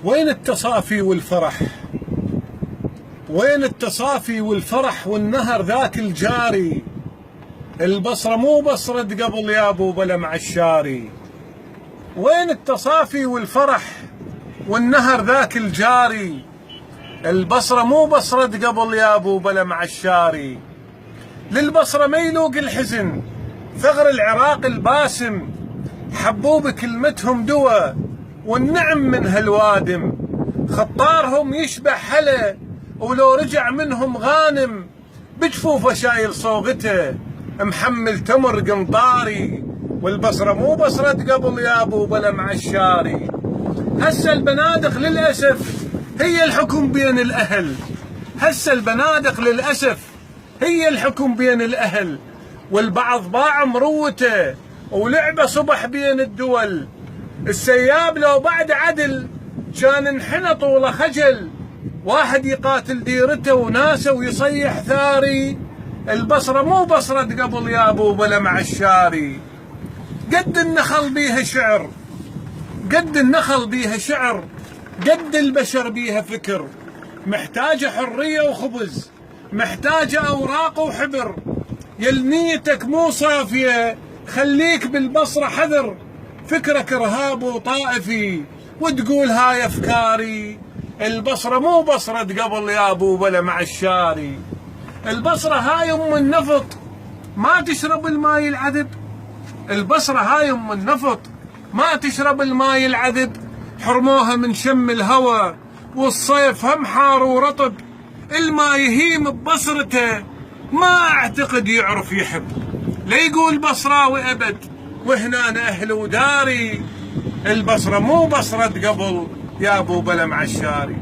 وين التصافي والفرح؟ وين التصافي والفرح والنهر ذاك الجاري؟ البصرة مو بصرة قبل يا ابو بلا مع الشاري. وين التصافي والفرح والنهر ذاك الجاري؟ البصرة مو بصرة قبل يا ابو بلا مع الشاري. للبصرة ما يلوق الحزن، ثغر العراق الباسم، حبوب كلمتهم دوا والنعم من هالوادم. خطارهم يشبه حلا ولو رجع منهم غانم، بجفوفه شايل صوغته محمل تمر قنطاري. والبصرة مو بصرة قبل يا ابو بلا مع الشاري. هسه البنادق للأسف هي الحكم بين الأهل. هسه البنادق للأسف هي الحكم بين الأهل، والبعض باع مروته ولعبة صبح بين الدول. السياب لو بعد عدل كان انحنط ولا خجل، واحد يقاتل ديرته وناسه ويصيح ثاري. البصرة مو بصرة قبل يا ابو بلا مع الشاري. قد النخل بيها شعر، قد النخل بيها شعر، قد البشر بيها فكر. محتاجة حرية وخبز، محتاجة أوراق وحبر. يل نيتك مو صافية خليك بالبصرة حذر. فكرك إرهاب وطائفي وتقول هاي أفكاري. البصرة مو بصرة قبل يا أبو بلا مع الشاري. البصرة هاي أم النفط ما تشرب الماي العذب. البصرة هاي أم النفط ما تشرب الماي العذب. حرموها من شم الهوى والصيف هم حار ورطب. الماء يهيم ببصرته ما اعتقد يعرف يحب. لا يقول بصراوي ابد وهنا أنا اهل وداري. البصرة مو بصرة قبل يا ابو بلا مع الشاري.